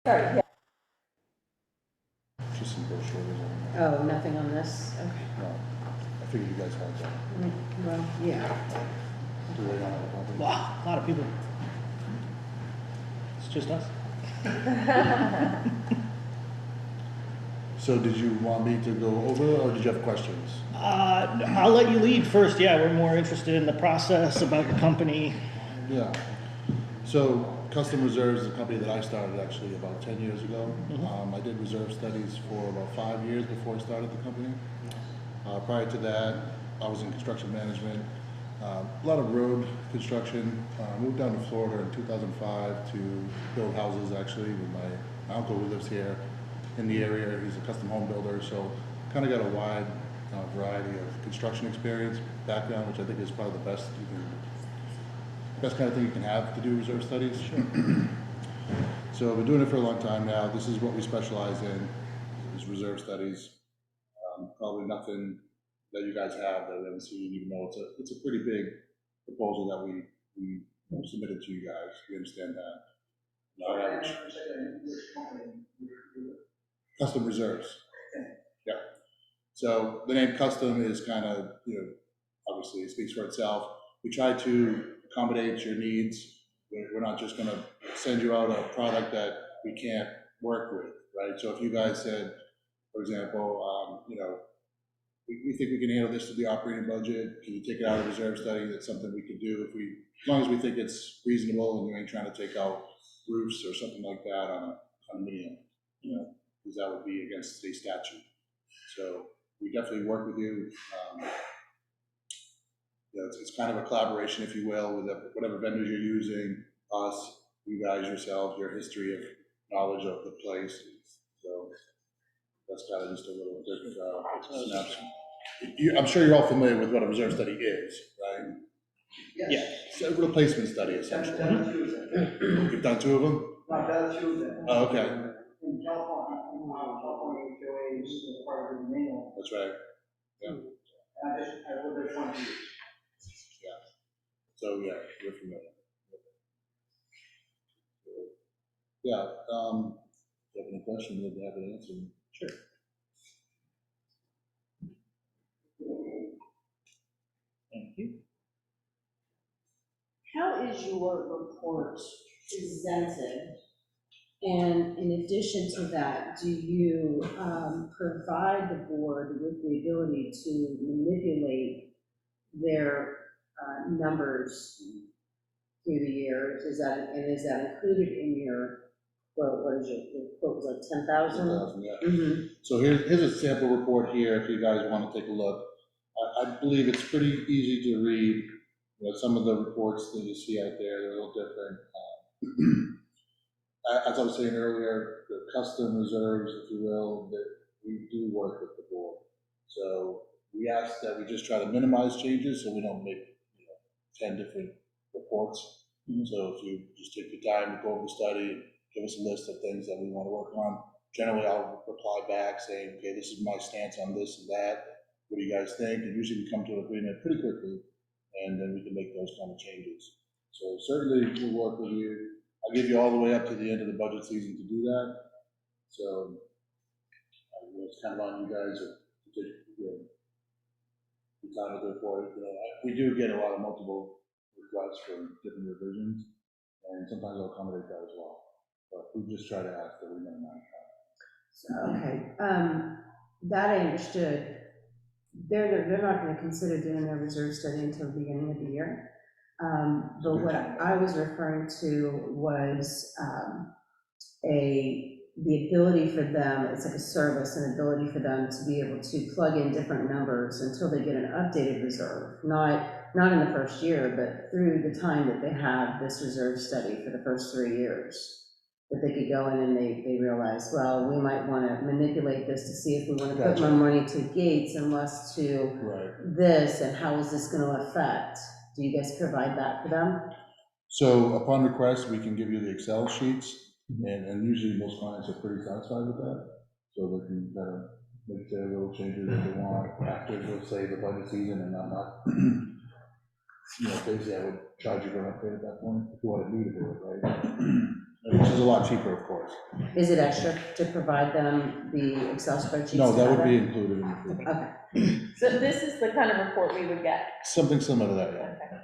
Sorry, yeah. Just some brochures on Oh, nothing on this? Okay. No, I figured you guys had that. Well, yeah. Do they not have a copy? Wow, a lot of people. It's just us. So did you want me to go over it, or did you have questions? I'll let you lead first. Yeah, we're more interested in the process about your company. Yeah. So Custom Reserves is a company that I started actually about 10 years ago. I did reserve studies for about 5 years before I started the company. Prior to that, I was in construction management, a lot of road construction. Moved down to Florida in 2005 to build houses actually with my uncle who lives here in the area. He's a custom home builder, so kind of got a wide variety of construction experience background, which I think is probably the best kind of thing you can have to do reserve studies. Sure. So I've been doing it for a long time now. This is what we specialize in, is reserve studies. Probably nothing that you guys have that we haven't seen, even though it's a pretty big proposal that we submitted to you guys. We understand that. Our average custom reserves. Yeah. So the name custom is kind of, obviously it speaks for itself. We try to accommodate your needs. We're not just going to send you out a product that we can't work with, right? So if you guys said, for example, we think we can handle this to the operating budget. Can you take it out of reserve study? That's something we can do as long as we think it's reasonable and you ain't trying to take out roofs or something like that on a condominium, because that would be against state statute. So we definitely work with you. It's kind of a collaboration, if you will, with whatever vendors you're using, us, you guys yourselves, your history of knowledge of the place. So that's kind of just a little different snapshot. I'm sure you're all familiar with what a reserve study is, right? Yes. Yeah. It's a replacement study, essentially. You've done 2 of them? I've done 2 of them. Oh, okay. In California, HOA is part of the manual. That's right. Yeah. I lived there 20 years. Yeah. So yeah, you're familiar. Yeah. If you have any questions, we'd have an answer. Sure. Thank you. How is your report presented? And in addition to that, do you provide the board with the ability to manipulate their numbers through the years? Is that included in your quote? What is your quote? Was like 10,000? 10,000, yeah. So here's a sample report here if you guys want to take a look. I believe it's pretty easy to read. Some of the reports that you see out there, they're a little different. As I was saying earlier, the custom reserves, if you will, that we do work with the board. So we ask that we just try to minimize changes so we don't make 10 different reports. So if you just take the time to go over the study, give us a list of things that we want to work on. Generally, I'll reply back saying, okay, this is my stance on this and that. What do you guys think? And usually we come to an agreement pretty quickly, and then we can make those kind of changes. So certainly we'll work with you. I'll give you all the way up to the end of the budget season to do that. So it's kind of on you guys to take the time to go forward. We do get a lot of multiple requests for different revisions, and sometimes I'll accommodate that as well. But we just try to ask that we minimize that. Okay, that I understood. They're not going to consider doing their reserve study until the beginning of the year. But what I was referring to was the ability for them, it's like a service, an ability for them to be able to plug in different numbers until they get an updated reserve, not in the first year, but through the time that they have this reserve study for the first 3 years. That they could go in and they realize, well, we might want to manipulate this to see if we want to put more money to gates and less to this, and how is this going to affect? Do you guys provide that for them? So upon request, we can give you the Excel sheets, and usually most clients are pretty satisfied with that. So they can kind of make their little changes that they want after, let's say, the budget season, and I'm not, basically I would charge you for an upgrade at that point if you wanted me to do it, right? Which is a lot cheaper, of course. Is it extra to provide them the Excel spreadsheets? No, to that have would be included in the fee. Okay, So this is the kind of report we would get. Something similar to that, yeah. Okay.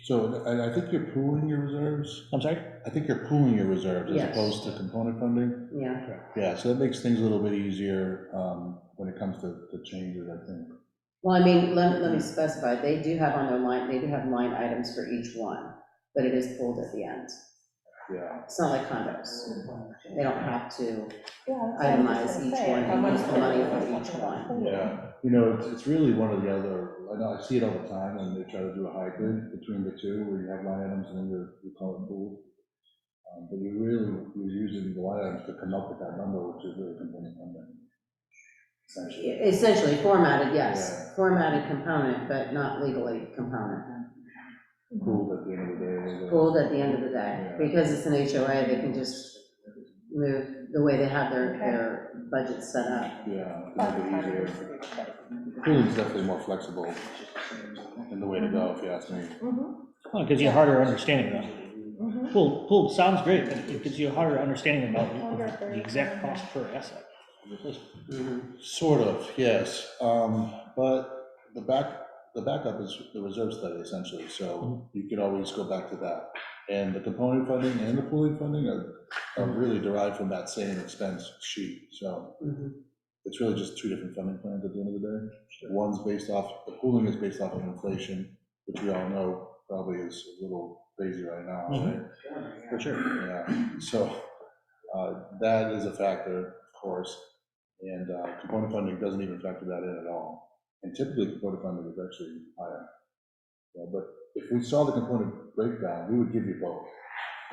So, and I think you're pooling your reserves. I'm sorry? I think you're pooling your reserves as Yes. opposed to component funding. yeah. Yeah, so that makes things a little bit easier when it comes to changes, I think. Well, I mean, let me specify, they do have on their line, they do have line items for each one, but it is pulled at the end. Yeah. It's not like condos. They don't have to Yeah, that's what I was itemize gonna each say. one How and much use the they're money really for each talking about one. pooling. Yeah, you know, it's really one of the other, I know, I see it all the time when they try to do a hybrid between the two, where you have line items and then you call it pool. But you're using the line items to come up with that number, which is really component funding. Essentially. Essentially formatted, yes, Yeah. formatted component, but not legally component. Pooled at the end of the day. Pulled at the end of the day, Yeah. because it's an HOA, they can just move the way they have their budget set up. Yeah, to make it easier. Pooling is definitely more flexible in the way to go, if you ask me. Well, it gives you a harder understanding though. Mhm. Pool sounds great, but it gives you a harder understanding about the exact cost per asset. Sort of, yes. But the backup is the reserve study essentially, so you could always go back to that. And the component funding and the pooling funding are really derived from that same expense sheet. So it's really just two different funding plans at the end of the day. One's based off, the pooling is based off of inflation, which we all know probably is a little crazy right now, right? For sure. Yeah, so that is a factor, of course, and component funding doesn't even factor that in at all. And typically, component funding is actually higher. Yeah, but if we saw the component breakdown, we would give you both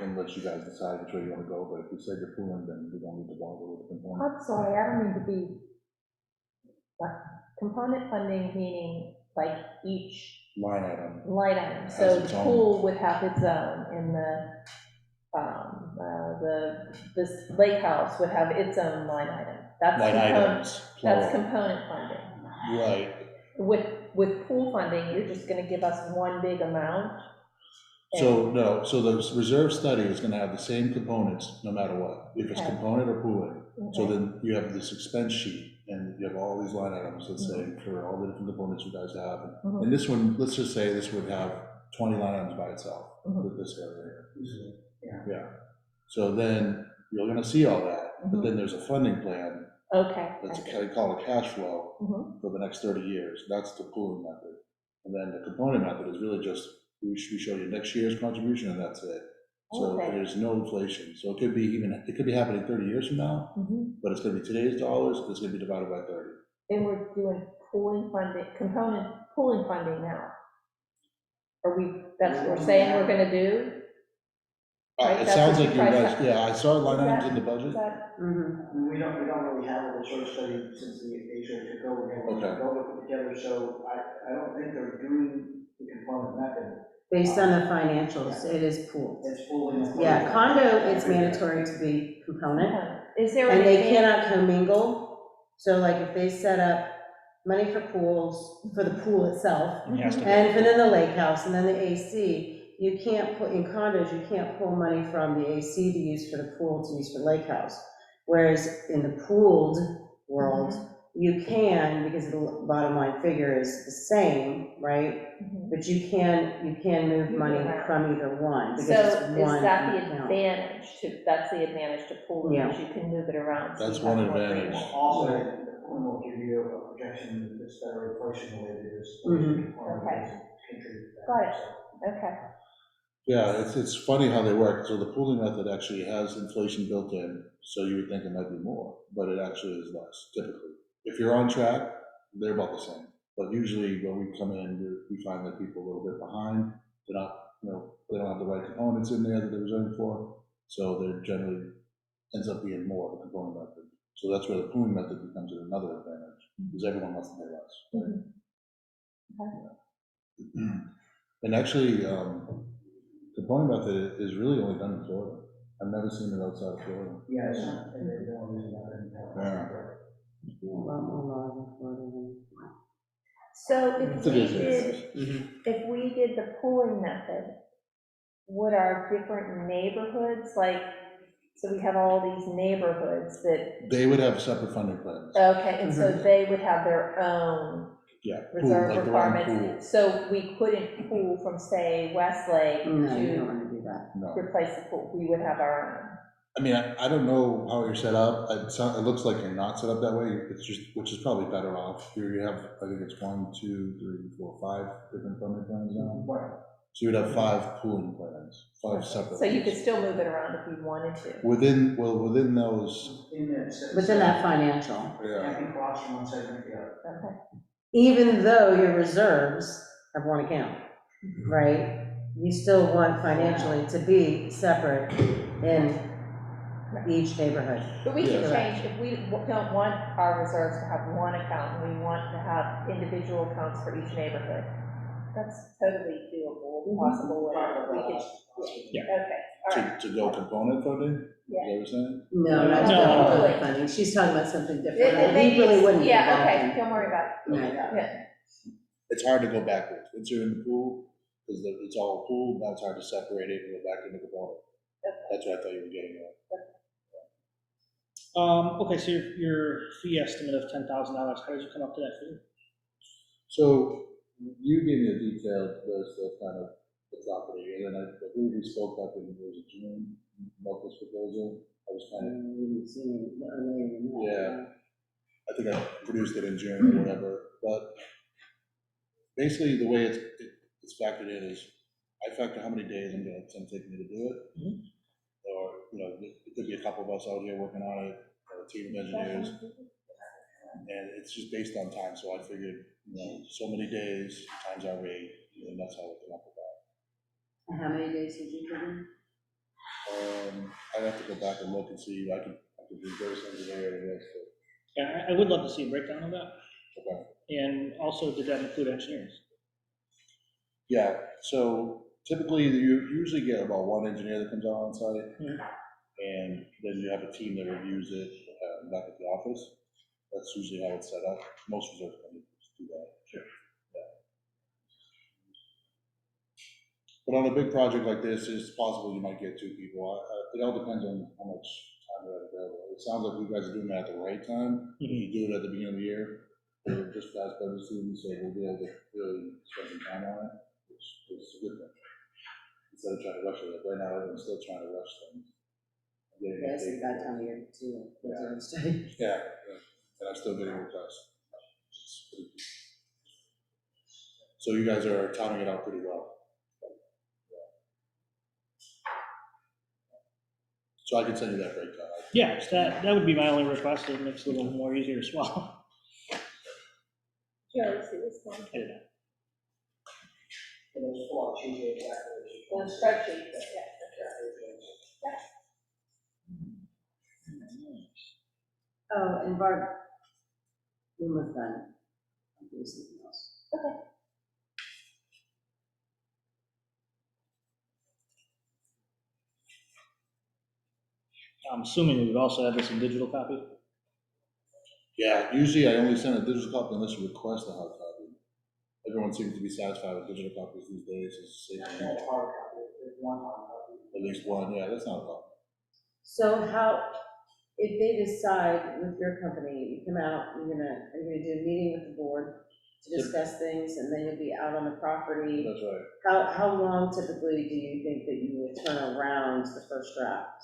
and let you guys decide which way you want to go. But if we said you're pooling, then we don't need to bother with the component. I'm sorry, I don't mean to be, but component funding meaning like each Line item. line item. Has So its the own. pool would have its own, and this lake house would have its own line item. That's Line component, items, that's plural. component funding. Right. With pool funding, you're just gonna give us one big amount. So, no, so the reserve study is gonna have the same components no matter what, if it's Okay. component or pooling. So Okay. then you have this expense sheet, and you have all these line items that say for all the different components you guys have. Mhm. And this one, let's just say this would have 20 line items by itself, Mhm. with this area. Yeah. So then you're gonna see all that, but then there's a funding plan Okay. that's they call a cash flow Mhm. for the next 30 years. That's the pooling method. And then the component method is really just, we show you next year's contribution and that's it. So Okay. there's no inflation. So it could be happening 30 years from now, but it's gonna be today's dollars, it's gonna be divided by 30. And we're doing pooling funding, component pooling funding now. Are we, that's what we're saying we're gonna do? Right, It that's sounds what like you you priced guys, out. yeah, I saw line Is that- items in the budget. Is that, I mean, we don't really have a research study since the HO took over, we haven't go with it together, so I don't think they're doing the component method. Based on the financials, it is pooled. It's fully. Yeah, condo, it's mandatory to be component, is there an and they advantage? cannot commingle. So like if they set up money for pools, for the pool itself, It has to be. and then the lake house, and then the AC, you can't put, in condos, you can't pull money from the AC to use for the pool, to use for lake house. Whereas in the pooled world, you can, because the bottom line figure is the same, right? Mhm. But you can move money from either one, So because it's is one that the account. advantage to, that's the advantage to pooling, Yeah. is you can move it around. so That's you have one more advantage. freedom. Also, the pool will give you a projection that's better inflation related, is. Okay. Got it. Okay. Yeah, it's funny how they work. So the pooling method actually has inflation built in, so you would think it might be more, but it actually is less typically. If you're on track, they're about the same. But usually when we come in, we find that people are a little bit behind. They're not, they don't have the right components in there that they're reserving for. So there generally ends up being more of the component method. So that's where the pooling method becomes another advantage, because everyone wants to pay less. Right? And actually, component method is really only done in Florida. I've never seen it outside of Florida. Yes, and they don't use that in. Yeah. A lot more laws in Florida than. So if It's a we good did, thing. if we did the pooling method, would our different neighborhoods, like, so we have all these neighborhoods that, They would have separate funding plans. okay, and so they would have their own Yeah. pool, reserve like their own requirements. So we couldn't pool from, say, Westlake No, you don't to want to do that. No. replace the pool. We would have our I mean, I don't know how you're set up. It looks like you're not set up that way. It's just, which is probably better off. Here you have, I think it's 1, 2, 3, 4, 5 different funding plans now. Right. So you'd have 5 pooling plans, 5 separate. own. So you could ones. still move it around if you wanted to. Within those, In there. Within that financial, yeah. Can't be crossed from one side to the other. Okay. even though your reserves have one account, right? You still want financially to be separate in each neighborhood. But we can Yeah. change, if we don't want our reserves to have one account, and we want to have individual accounts for each neighborhood. That's totally doable, possible, whatever, we could, Yeah. okay, all right. To go component funding, is that what you're saying? No, not No. public funding, she's talking about something different. It We really wouldn't be Yeah, involved okay, in. don't worry about it. Right. Yeah, It's hard to go backwards. Once you're in the pool, because it's all a pool, now it's hard to separate it and go back into component. That's what I thought you were getting at. Okay, so your fee estimate of $10,000, how did you come up to that figure? So you gave me a detailed list of kind of the property, and then I believe we spoke back in, was it June, about this proposal? I was kind of, yeah, I think I produced it in June or whatever, but basically the way it's factored in is, I factor how many days it's gonna take me to do it. Mhm. Or, it could be a couple of us out here working on it, or a team of engineers. And it's just based on time, so I figured, so many days times our rate, and that's how we come up with that. And how many days did you put in? I'd have to go back and look and see, I could reverse engineer it, I guess, Yeah, I would love to see a breakdown of that. but, okay. And also, did that include engineers? Yeah, so typically, you usually get about 1 engineer that comes out on site, Mhm. and then you have a team that reviews it back at the office. That's usually how it's set up. Most reserve companies do that. Sure. Yeah. But on a big project like this, it's possible you might get 2 people. It all depends on how much time you have available. It sounds like you guys are doing that at the right time. If you do it at the beginning of the year, or just past budget season, so we'll be able to really spend some time on it, which is a good thing. Instead of trying to rush it, like right now, everyone's still trying to rush things. Getting it Yes, taken that care time of. of year too. Yeah. Study. Yeah, and I'm still getting requests. So you guys are timing it out pretty well. So I can send you that breakdown. Yeah, that would be my only request, it makes it a little more easier to swallow. Joe, see this one? I did not. For those 4, she gave exactly what she. The spreadsheet, but yeah, Oh, and Barb, we move on. I'll do something else. okay. I'm assuming we would also have this in digital copy? Yeah, usually I only send a digital copy unless you request a hard copy. Everyone seems to be satisfied with digital copies these days, it's safe. That's hard copy, there's 1 hard copy. At least 1, yeah, that's not a problem. So if they decide with your company, you come out, are you gonna do a meeting with the board to discuss things, and then you'll be out on the property? That's right. How long typically do you think that you would turn around the first draft?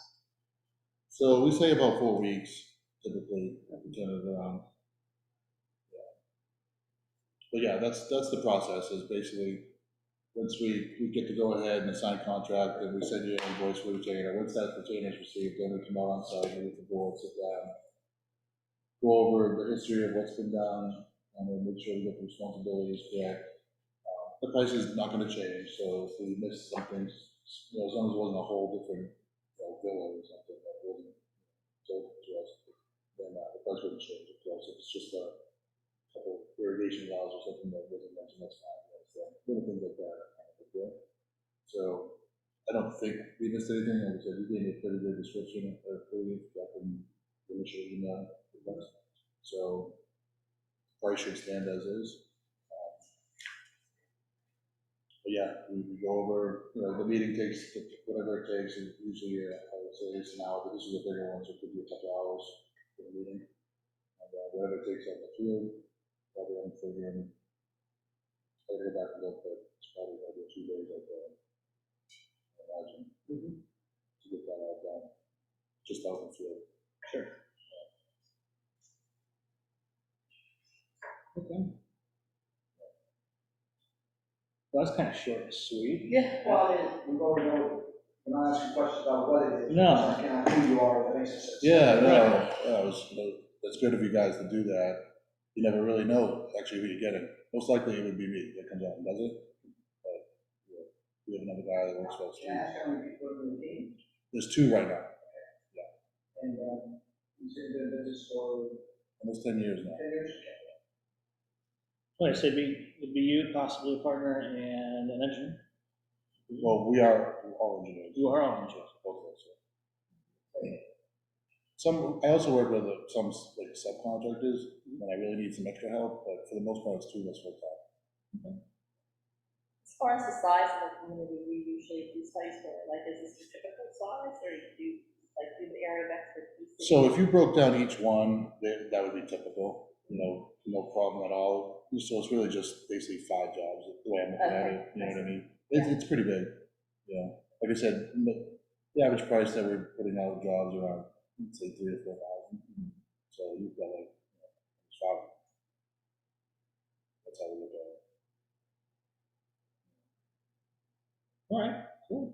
So we say about 4 weeks, typically, turn it around. Yeah. But yeah, that's the process, is basically, once we get to go ahead and assign contract, and we send you an invoice for retainer, once that retainer is received, then we come out on site, meet with the board, sit down, go over the history of what's been done, and then make sure we get the responsibilities correct. The price is not gonna change, so if we miss something, as long as it wasn't a whole different, villa or something that wasn't sold to us, then the price wouldn't change, of course, if it's just a couple irrigation wells or something that wasn't mentioned, that's fine, so little things like that are kind of a deal. So I don't think we missed anything, like I said, you gave me a pretty good description, or pretty, back in the initial email, so price should stand as is. yeah, we go over, the meeting takes whatever it takes, and usually, I would say at least an hour, but this is a bigger one, so it could be a couple hours for the meeting. And whatever it takes out the field, probably I'm figuring, I go back and look, but it's probably going to be 2 days, I imagine, to get that all done, just out in the field. Sure. Okay. Well, that's kind of short and sweet. Yeah. Well, we've already know, we're not asking questions about what it is. No. It's kind of who you are, that makes sense. Yeah, no, that's good of you guys to do that. You never really know actually who you're getting. Most likely it would be me that comes out and does it. But we have another guy that works for us. Can I ask how many people are in the team? There's 2 right now, And, you said you've been in business for almost 10 years now. 10 years? Like I said, it'd be you, possibly a partner, and an engineer. Well, we are all engineers. You are all engineers. Both of us. I also work with some like subcontractors when I really need some extra help, but for the most part, it's 2 of us full time. As far as the size of the community, we usually do studies for, like, is this a typical size, or do the area of expertise? So if you broke down each one, that would be typical, no problem at all. So it's really just basically 5 jobs, the way I'm looking at it, you know what I mean? It's pretty big, yeah. Like I said, the average price that we're putting out jobs around, let's say 3,000 or 4,000. So you've got like, 5. That's how we look at it. All right, cool.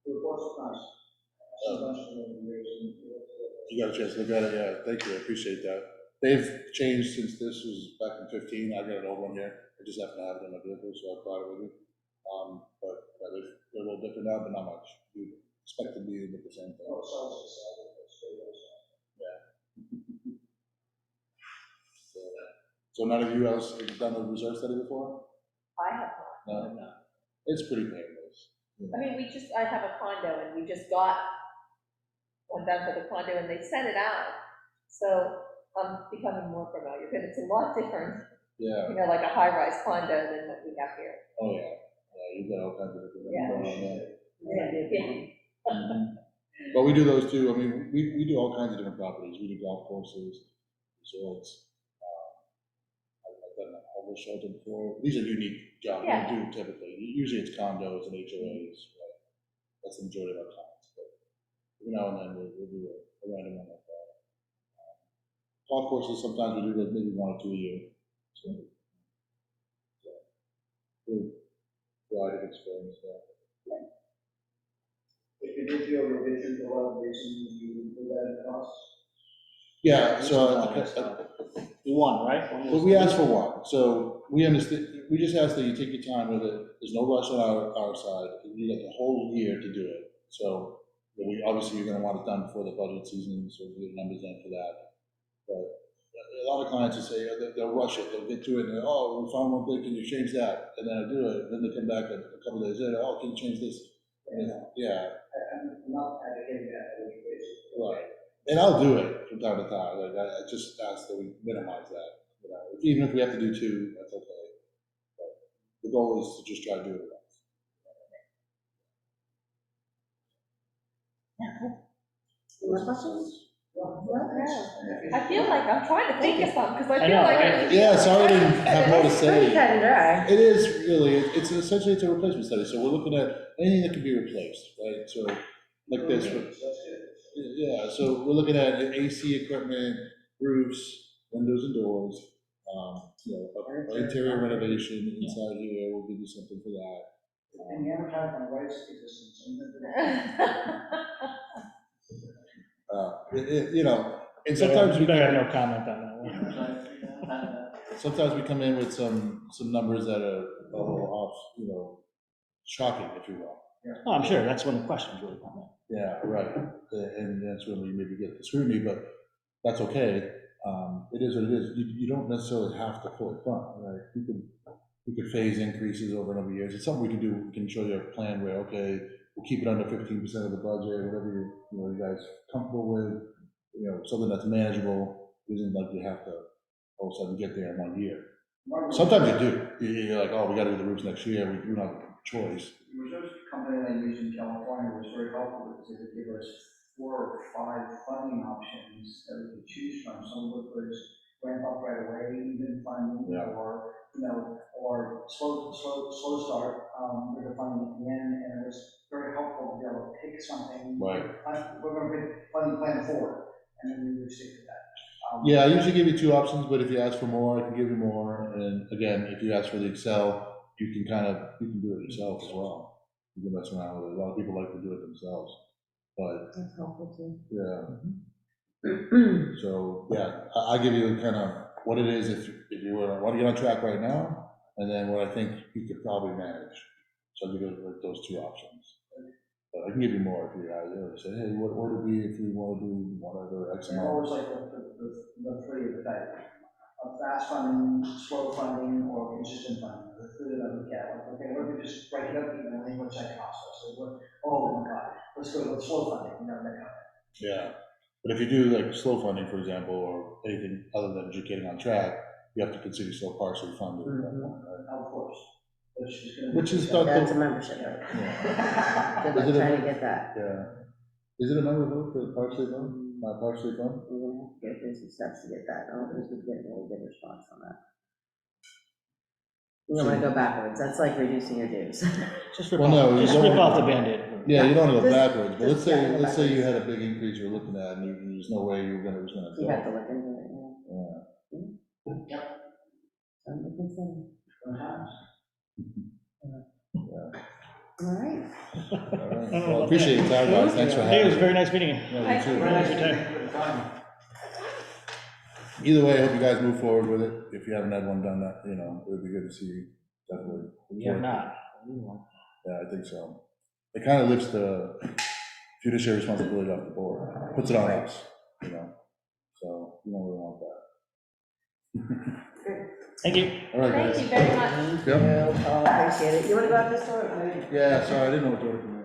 The report's nice. So much for the years and. You got a chance to look at it, yeah, thank you, I appreciate that. They've changed since this was back in 15, I got an old one here, I just happen to have it in my vehicle, so I brought it with me. But they're a little different now, but not much. You expect to be with the same thing. Oh, it sounds like it's Yeah. So none of you else have done a reserve study before? I have not. No? It's pretty painless. I mean, I have a condo, and we just got one done for the condo, and they sent it out. So I'm becoming more familiar, because it's a lot different, Yeah, like a high-rise condo than what we have here. oh yeah, you've got all kinds of different Yeah. things going on there. Yeah. But we do those too, I mean, we do all kinds of different properties, we do golf courses, resorts. I've done a homeless shelter before, these are unique jobs we Yeah. do typically, usually it's condos and HOAs, right? That's the majority of our clients, but every now and then we'll do a random one like that. Golf courses, sometimes we do like maybe 1 or 2 a year. So, good variety of experience there. If you did do a revision to one of the reasons you put that in cost. Yeah, so, One, right? but we asked for 1, so we understand, we just ask that you take your time with it, there's no rush on our side, you got the whole year to do it. So, obviously you're gonna want it done before the budget season, so we get numbers in for that. But a lot of clients will say, they'll rush it, they'll get to it, and we found one thing, can you change that? And then I do it, then they come back a couple days later, can you change this? Yeah, I'm not advocating that, I think it's. right. And I'll do it from time to time, like, I just ask that we minimize that, even if we have to do 2, that's okay. But the goal is to just try to do it once. More questions? I feel like I'm trying to think of some, because I I feel know, like. right? Yeah, sorry I didn't have more to It's pretty say. cut and dry. It is really, it's essentially, it's a replacement study, so we're looking at anything that can be replaced, right? So, like this, That's good. yeah, so we're looking at AC equipment, roofs, windows and doors, interior renovation inside here, we'll give you something for that. And you advertise my wife's existence. And sometimes we better come, no comment on that one. sometimes we come in with some numbers that are a little off, shocking, if you will. Oh, I'm sure, that's when the questions really come in. Yeah, right, and that's when we maybe get the scrutiny, but that's okay. It is what it is, you don't necessarily have to fully fund, right? We could phase increases over a number of years, it's something we can do, we can show you a plan where, okay, we'll keep it under 15% of the budget, whatever you guys comfortable with, something that's manageable, isn't like you have to all of a sudden get there in 1 year. Sometimes you do, you're like, oh, we gotta do the roofs next year, we don't have a choice. The research company that I used in California was very helpful because they would give us 4 or 5 funding options that we could choose from. Some of it was ramp up right away, even funding, Yeah. or, or slow start, with the funding at the end, and it was very helpful to be able to pick something. Right. We're gonna pick funding plan 4, and then we would stick to that. Yeah, I usually give you 2 options, but if you ask for more, I can give you more, and again, if you ask for the Excel, you can do it yourself as well. You can mess around with it, a lot of people like to do it themselves, but, That's helpful too. yeah. So, yeah, I give you kind of what it is if you want to get on track right now, and then what I think you could probably manage. So I'll give you like those 2 options. But I can give you more if you say, hey, what would it be if we want to do whatever X And amount? always like the 3 of the type. Fast funding, slow funding, or consistent funding. The 3 that I look at, like, okay, what if we just break it up evenly, what's that cost us? Oh my God, let's go with slow funding, that kind of. Yeah, but if you do like slow funding, for example, or anything other than just getting on track, you have to consider yourself partially funded at that point, right? Of course. Which is not That's a the, membership, right? yeah. Good luck Is it a- trying to get that. Yeah. Is it a member vote for partially fund, not partially fund? We're gonna go through some steps to get that. I don't think we get a really good response on that. You don't wanna go backwards, that's like reducing your dues. Just rip Well, no, off, you just don't- rip off the Band-Aid. Yeah, you don't want to go Just- backwards, but let's just, yeah, say, go let's say you backwards. had a big increase you're looking at, and there's no way you was gonna You have to go. look into it, yeah. Yeah. Something to consider. Yeah. All right. All right. Well, I appreciate your time, guys, thanks for Hey, it having was me. very nice meeting you. Yeah, you too. Very nice time. Either way, I hope you guys move forward with it. If you haven't had one done, that, it would be good to see you, definitely. We have not. Yeah, I think so. It kind of lifts the judiciary responsibility off the board, puts it on us, so you don't really want that. Thank you. All right, Thank guys. you very much. Thank Yep. you, oh, appreciate it. You wanna go out this door? Yeah, sorry, I didn't know what to order.